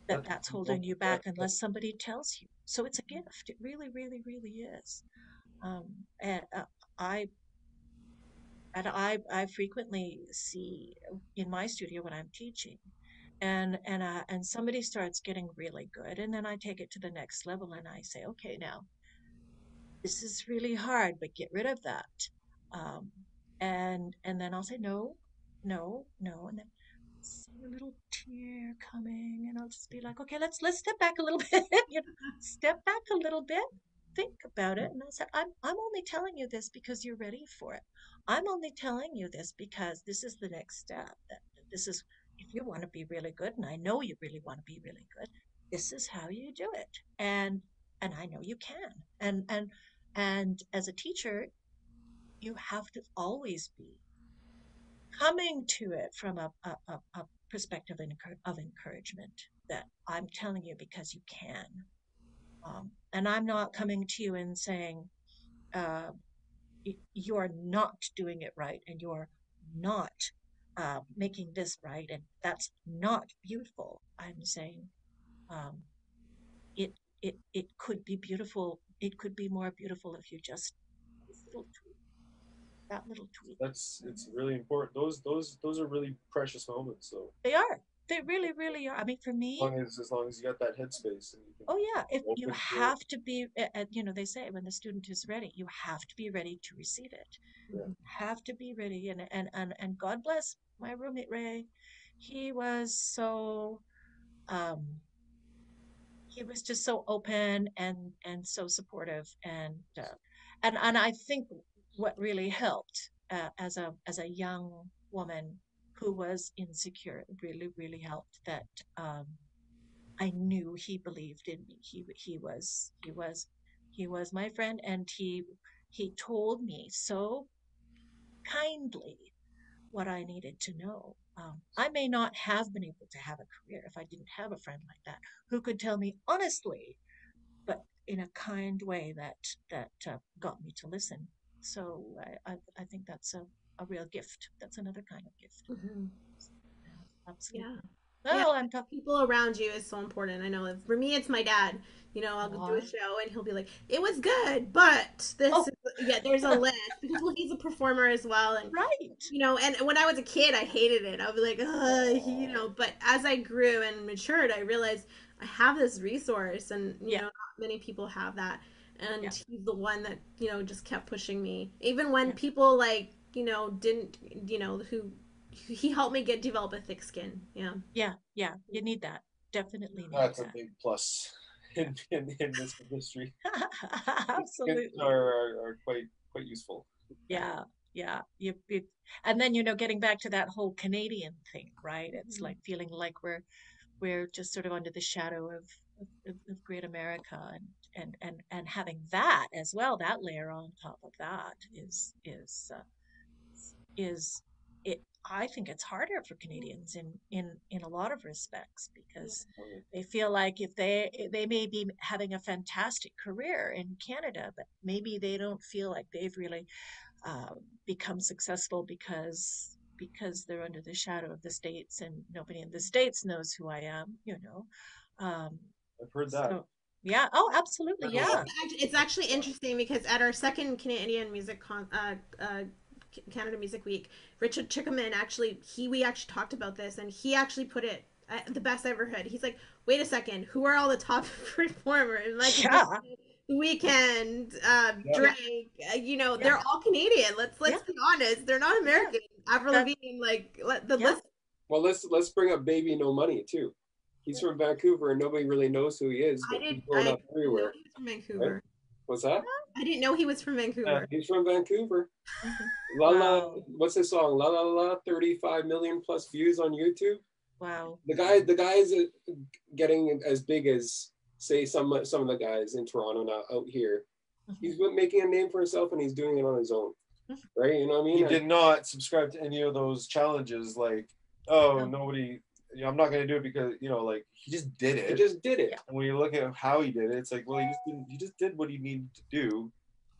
that that's holding you back unless somebody tells you? So it's a gift. It really, really, really is. Um, and I frequently see in my studio when I'm teaching, and somebody starts getting really good, and then I take it to the next level, and I say, okay, now this is really hard, but get rid of that. Um, and then I'll say no, no, no, and then see a little tear coming, and I'll just be like, okay, let's step back a little bit, step back a little bit, think about it. And I said, I'm only telling you this because you're ready for it. I'm only telling you this because this is the next step. That this is, if you want to be really good, and I know you really want to be really good, this is how you do it. And I know you can. And as a teacher, you have to always be coming to it from a perspective of encouragement, that I'm telling you because you can. And I'm not coming to you and saying, uh, you're not doing it right, and you're not making this right, and that's not beautiful. I'm saying, um, it it could be beautiful. It could be more beautiful if you just this little tweak, that little tweak. It's really important. Those are really precious moments. So They are. They really, really are. I mean, for me, as long as you got that headspace and you can oh yeah, if you open to have to be, they say when the student is ready, you have to be ready to receive it. yeah. Have to be ready. And God bless my roommate Ray. He was so um he was just so open and so supportive, and I think what really helped, as a young woman who was insecure, really, really helped that I knew he believed in me. He was my friend, and he told me so kindly what I needed to know. I may not have been able to have a career if I didn't have a friend like that who could tell me honestly, but in a kind way that got me to listen. So I think that's a real gift. That's another kind of gift. Mm-hmm. Absolutely. Yeah. Yeah, Well, I'm talking. people around you is so important. I know for me, it's my dad. You know, I'll do a show and he'll be like, "It was good, but this Oh, is yeah." There's a list because well, he's a performer as well, and right. you know, and when I was a kid, I hated it. I would be like, you know. But as I grew and matured, I realized I have this resource, and you Yeah, know, not many people have that. And yeah, he's the one that you know just kept pushing me, even when yeah, people like you know didn't you know who he helped me get develop a thick skin. Yeah. yeah, yeah. You need that. Definitely need That's a that. big plus in this industry. Skins Absolutely. are quite useful. Yeah, yeah. And then, getting back to that whole Canadian thing, right? It's Mhm. like feeling like we're just sort of under the shadow of great America, and having that as well, that layer on top of that is it. I think it's harder for Canadians in a lot of respects, Yeah. because they feel like if they may be having a fantastic career in Canada, but maybe they don't feel like they've really become successful because they're under the shadow of the States, and nobody in the States knows who I am. Um, I've heard that. so yeah, oh, absolutely, Heard a Yeah, yeah, lot. it's actually interesting because at our second Canadian Canada Music Week, Richard Chickaman actually we actually talked about this and he actually put it the best I ever heard. He's like, wait a second, who are all the top performers? Michael yeah, Jackson, The Weeknd, Yeah. yeah, Drake. You know, yeah, they're all Canadian. yeah, Let's be honest, they're not yeah. American. Avril That Lavigne, like the yeah. list. Well, let's bring up Baby No Money too. He's from Vancouver and nobody really knows who he is, but he's blown I up didn't know everywhere, he was from right? Vancouver. What's that? I didn't know he was from Vancouver. He's from Vancouver. Mhm. La la, Wow, what's his song? La la la, 35 million plus views on YouTube. wow. The guy is getting as big as, say, some of the guys in Toronto now out here. He's Mhm. making a name for himself and he's doing it on his own, right? You know what I He mean? did not subscribe to any of those challenges. Like, oh, No, nobody. I'm not gonna do it because like he just did He it. just did it. yeah, And when you look at how he did it, it's like, well, he just didn't. He just did what he needed to do.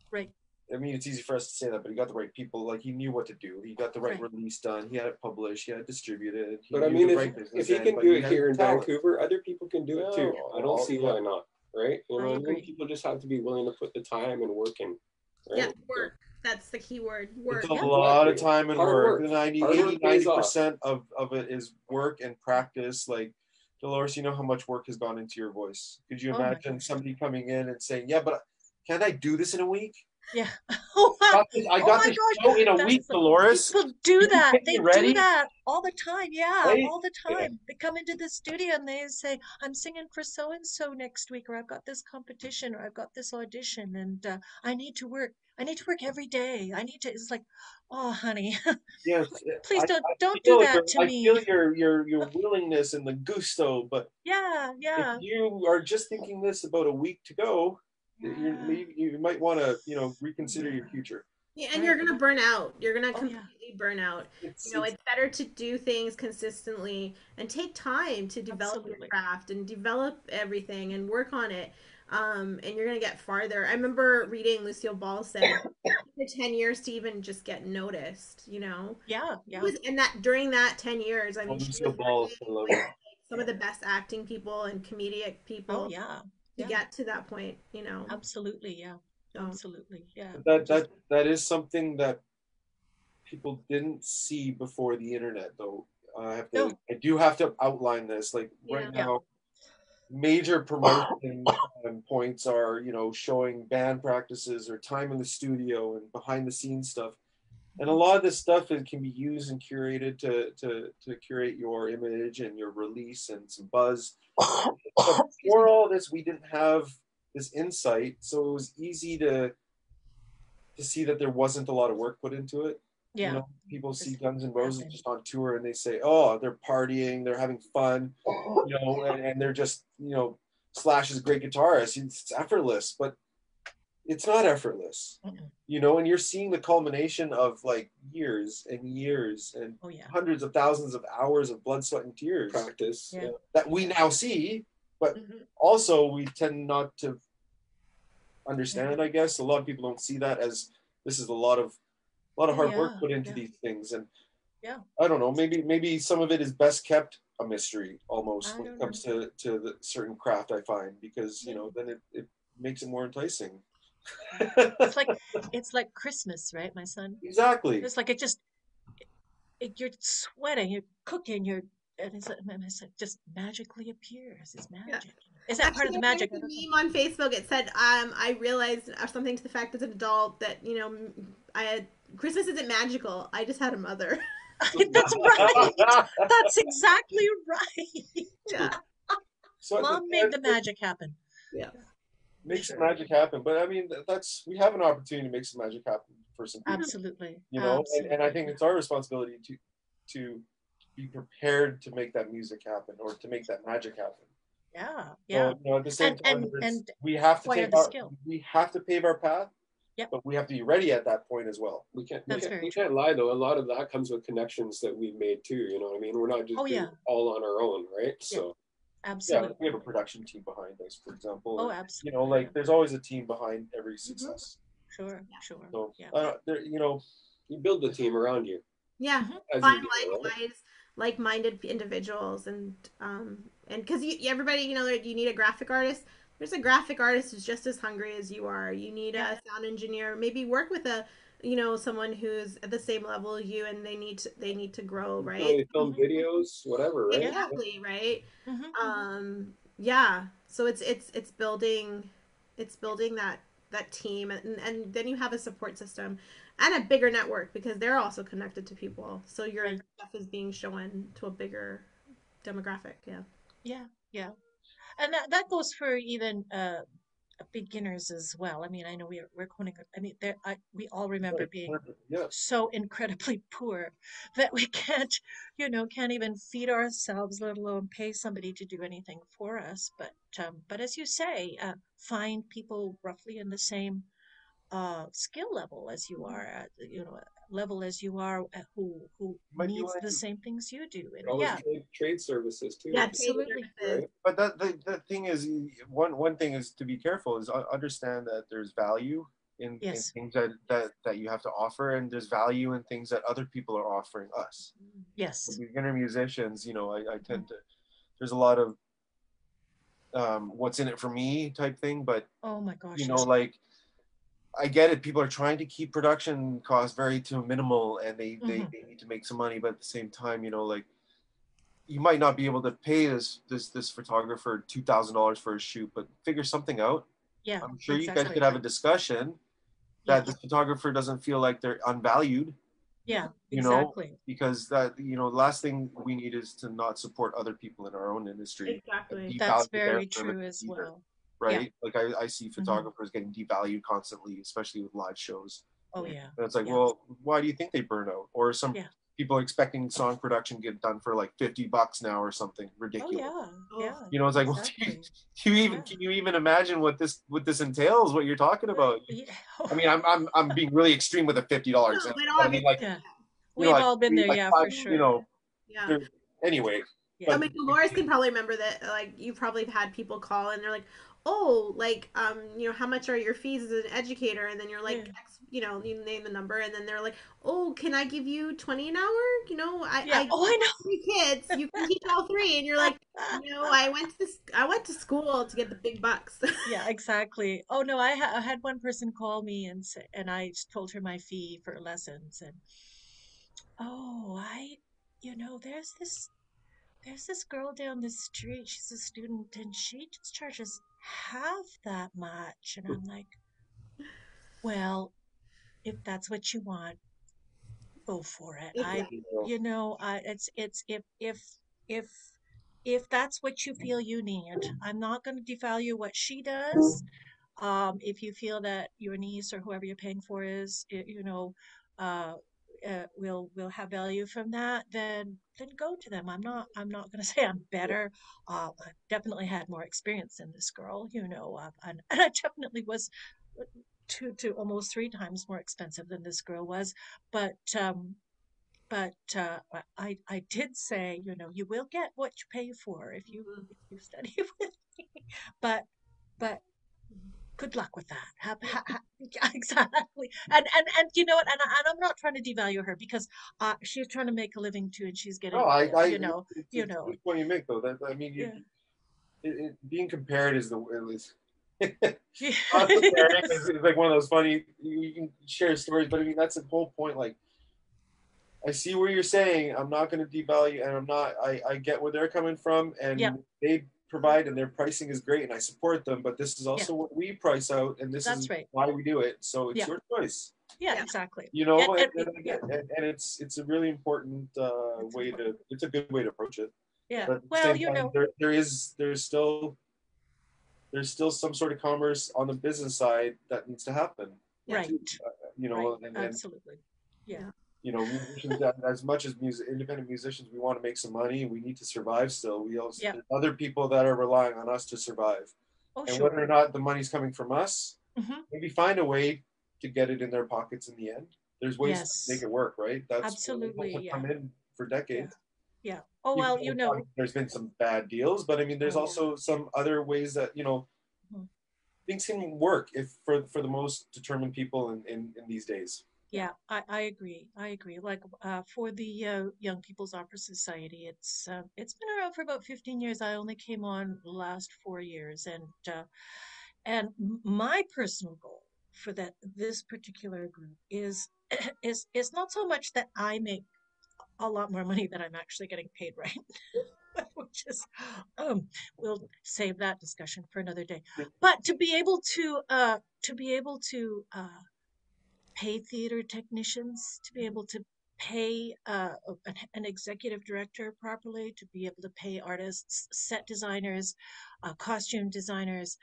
right, I mean, it's easy for us to say that, but he got the right people. Like he knew what to do. He got the right right. release done. He had it published. He had it distributed. He But I knew mean, the if right business if he end, can but do he it had here in talent. Vancouver, other people can do it too. No, I don't see yeah. why not, right? You know I what I mean? agree. People just have to be willing to put the time and work in, Yeah, right? So, work. That's the key word. It's Work. a Yeah, lot of exactly. time and Hard work. work. 90, Hard 80, work pays off. 90% of it is work and practice. Like, Dolores, you know how much work has gone into your voice. Could you oh my imagine gosh, somebody coming in and saying, yeah, but can't I do this in a week? yeah. Oh wow, I oh got my this show gosh, in a week, that's Dolores. people do Can you that. get me They do ready? that all the time. Yeah, Right? all the Yeah. time. They come into the studio and they say, "I'm singing for so and so next week, or I've got this competition, or I've got this audition, and I need to work. I need to work every day. I need to." It's like, oh, honey, Yes. please don't do Feel that to I feel me. your willingness and the gusto, but Yeah, if yeah, you are just thinking this about a week to go, yeah, you might want to reconsider your future. Yeah, and you're right. gonna burn out. You're gonna Oh yeah, completely burn out. You know, It's it's better to do things consistently and take time to develop your absolutely. craft and develop everything and work on it. And you're gonna get farther. I remember reading Lucille Ball said for 10 years to even just get noticed, you know. Yeah, It yeah. was and that during that 10 years, I well, mean, she Lucille was Ball working is with lovely. some of the best acting people and comedic Oh people yeah, to yeah. get to that point, you know. Absolutely, yeah. So, Absolutely, yeah. That Just that is something that people didn't see before the internet, though. no, I do have to outline this. Like right yeah. yeah. now, major promotion points are showing band practices or time in the studio and behind the scenes stuff. And a lot of this stuff can be used and curated to curate your image and your release and some buzz. But Excuse before me. all this, we didn't have this insight, so it was easy to see that there wasn't a lot of work put into it. Yeah. People see This Guns N' Roses happened. just on tour and they say, oh, they're partying, they're having fun, and they're just, Slash is a great guitarist. It's effortless, but it's not effortless, Mm-mm. and you're seeing the culmination of like years and years and Oh yeah. hundreds of thousands of hours of blood, sweat, and tears Practice. Yeah. that we now see, but Mhm. also we tend not to understand. Yeah. I guess a lot of people don't see that as this is a lot of Oh hard work yeah. put into Yeah. these things, and Yeah. I don't know. Maybe some of it is best kept a mystery almost I when don't it comes know. to the certain craft. I find because Yeah. then it makes it more enticing. It's like Christmas, right, my son? Exactly. It's like you're sweating, you're cooking, and it's like just magically appears. It's Yeah. magic. Is that part of Actually, the there magic? was I don't know. a meme on Facebook. It said, I realized something to the fact as an adult that, I had, Christmas isn't magical. I just had a mother. That's right. That's exactly right. Yeah. So Mom made the magic happen. Yeah. For make some sure. magic happen. But I mean, that's we have an opportunity to make some magic happen for some people, Absolutely. and I Absolutely. think it's our responsibility to be prepared to make that music happen or to make that magic happen. Yeah. Yeah. So at the same And time, and we have to acquire take the skill. we have to pave our path, Yep. but we have to be ready at that point as well. That's very We true. can't lie though. A lot of that comes with connections that we've made too. You know what I mean? We're not just Oh doing yeah. it all on our own, right? Yeah. So Yeah, Absolutely. we have a production team behind us, for example, Oh, or absolutely. Yeah. there's always a team behind every Mm-hmm. success. Sure. Sure. So Yeah. you build the team around you Yeah. Hmm. as Find you go, right? like-minded individuals, and because everybody, you need a graphic artist. There's a graphic artist who's just as hungry as you are. You need Yeah. a sound engineer. Maybe work with someone who's at the same level as you, and they need to grow, right? You film videos, whatever, right? Yeah. Exactly, right. Hmm. Yeah. So it's building that team, and then you have a support system and a bigger network because they're also connected to people. So your Right. stuff is being shown to a bigger demographic. Yeah. Yeah. Yeah. And that goes for even beginners as well. I mean, I know we're quoting. I mean, we all remember Right, being perfect. Yeah. so incredibly poor that we can't even feed ourselves, let alone pay somebody to do anything for us. But as you say, find people roughly in the same skill level as you are, level as you are, who Might be needs the like, same things you do. You And can always yeah, trade services too, Yeah. Trade absolutely. services. right? but the thing is, one thing is to be careful is understand that there's value in Yes. things that you have to offer, and there's value in things that other people are offering us. For Yes. beginner musicians, I Mhm. tend to there's a lot of what's in it for me type thing, but Oh my gosh, yes. like I get it. People are trying to keep production costs very to minimal, and Hmm. they need to make some money. But at the same time, like you might not be able to pay this photographer $2,000 for a shoot, but figure something out. Yeah, I'm sure you guys exactly. could have a discussion that the Yes. photographer doesn't feel like they're unvalued. Yeah, You know, exactly. because the last thing we need is to not support other people in our own industry and Exactly. That's devalue their very true services as either. well. Yeah. Right? Like I see Hmm. photographers getting devalued constantly, especially with live shows. Oh yeah. And it's like, Yeah. well, why do you think they burn out? Or some Yeah. people are expecting song production get done for like $50 now or something Oh ridiculous. yeah. Oh, Yeah. It's like, well, Exactly. Yeah. can you even imagine what this entails? What you're talking about? Yeah. I mean, I'm being really extreme with a $50 no, example, but but I mean, like, Yeah. yeah. We've like all been there. like Yeah, five, for sure. Yeah. there, anyway. Yeah. I But mean, Dolores can probably remember that. Like, you probably have had people call and they're like, "Oh, like, how much are your fees as an educator?" And then you're Yeah. like, X, you name the number, and then they're like, "Oh, can I give you 20 an hour? Yeah. I Oh, I know. 3 kids. You can teach all three." And you're like, I went to school to get the big bucks. Yeah, exactly. Oh no, I had one person call me and I told her my fee for lessons, and oh, there's this girl down the street. She's a student and she just charges half that much. And I'm like, well, if that's what you want, go for it. Exactly. It's if if that's what you feel you need, I'm not going to devalue what she does. If you feel that your niece or whoever you're paying for uh, will have value from that, then go to them. I'm not going to say I'm better. I definitely had more experience than this girl, and I definitely was two to almost three times more expensive than this girl was. But I did say, you will get what you pay for if you study with me. But but good luck with that. Yeah, exactly. And you know what? And I'm not trying to devalue her because she's trying to make a living too, and she's No, getting, it's a good point you make though. That I mean, yeah, being compared is yeah, not comparing is like one of those funny. You can share stories, but I mean that's the whole point. Like I see where you're saying. I'm not going to devalue, and I'm not. I get where they're coming from, yeah, and they provide, and their pricing is great, and I support them. But this is yeah. also what we price out, and this is That's right. why we do it. So it's Yeah, your choice, yeah, Yeah. exactly. you know. Yeah, And it's a really important it's way important. to. It's a good way to approach it. Yeah. But at the Well, same time, there's still some sort of commerce on the business side that needs to happen. right, You right. know, and Absolutely. Yeah. you know, musicians, as much as independent musicians, we want to make some money. We need to survive still. We also Yeah. there's other people that are relying on us to survive, Oh, and whether sure. or not the money's coming from us, Hmm. maybe find a way to get it in their pockets in the end. There's ways to make Yes. it work, right? That's where people Absolutely. have Yeah. come in for Yeah. decades. Yeah. Oh, Even well, though there's been some bad deals, but I mean, there's Oh, also some other ways that mhm. things can work if for the most determined people in these days. Yeah, I agree. I agree. Like for the Young People's Opera Society, it's been around for about 15 years. I only came on the last 4 years, and my personal goal for this particular group is is not so much that I make a lot more money than I'm actually getting paid right, which is we'll save that discussion for another day. But to be able to pay theater technicians, to be able to pay an executive director properly, to be able to pay artists, set designers, costume designers,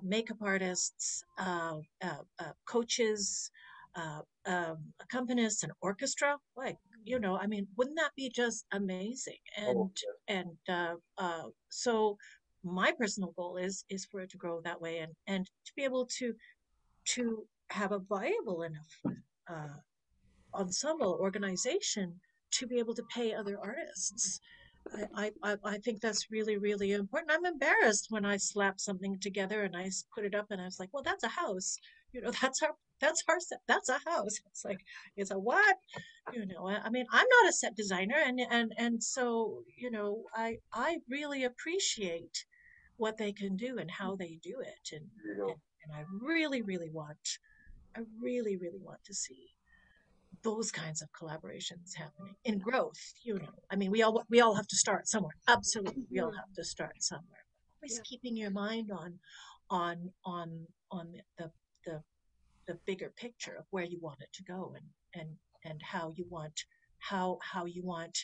makeup artists, coaches, accompanists, and orchestra. Like, I mean, wouldn't that be just amazing? Oh, So my personal goal is for it to grow that way, and to be able to have a viable enough uh, ensemble organization to be able to pay other artists. I think that's really, really important. I'm embarrassed when I slap something together and I put it up and I was like, well, that's a house. That's a house. It's like, it's a what? I mean, I'm not a set designer, and so, I really appreciate what they can do and how they do it. And, there you go. and I really, really want to see those kinds of collaborations happening in growth. I mean, we all have to start somewhere. Absolutely, we all have to start somewhere. Always keeping your mind on the the bigger picture of where you want it to go, and how you want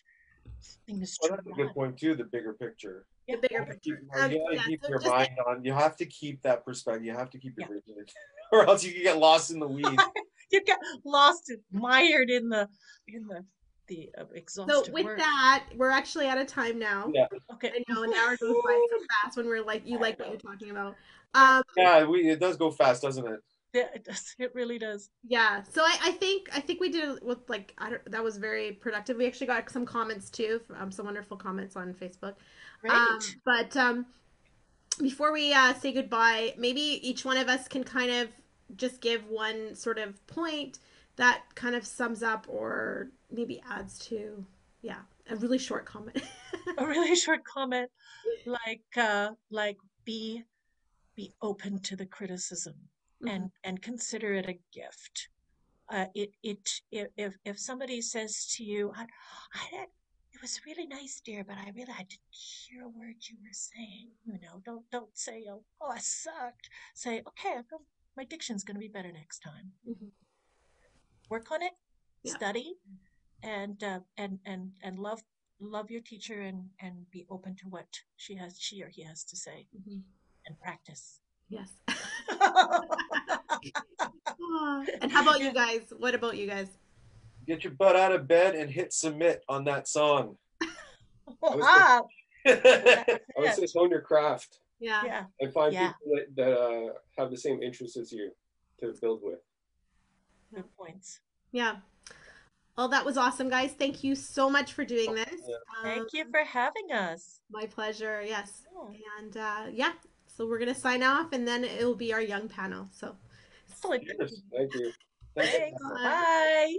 things Well, to that's a run. good point too. The bigger picture. The Yeah. bigger picture. You gotta keep So your just mind on. You have to keep that perspective. You have to keep your Yeah. vision, or else you can get lost in the weeds. You get lost, mired in the so exhaustive with work. that, we're actually out of time now. Yeah, Okay. I know an hour goes by so fast when we're like, you like what you're talking about. yeah. It does go fast, doesn't it? Yeah, it does. It really does. Yeah, so I think we did it with like that was very productive. We actually got some comments too, some wonderful comments on Facebook. Great. But before we say goodbye, maybe each one of us can kind of just give one sort of point that kind of sums up or maybe adds to, yeah, a really short comment. A really short comment, like be open to the criticism, and consider it a gift. If somebody says to you, it was really nice, dear, but I didn't hear a word you were saying. Don't say, oh, I sucked. Say, okay, my diction's going to be better next time. Mhm. Work on it, Yeah. study, and love your teacher, and be open to what she or he has to say, and practice. Yes. And how about you guys? What about you guys? Get your butt out of bed and hit submit on that song. Wow. I would say hone your craft Yeah. Yeah. and find Yeah. people that have the same interests as you to build with. Good points. Yeah. Well, that was awesome, guys. Thank you so much for doing this. Thank you for having us. My pleasure. Yes. Yeah. And yeah. So we're going to sign off, and then it will be our young panel. So Excellent. Cheers. Thank you. Thanks. Bye.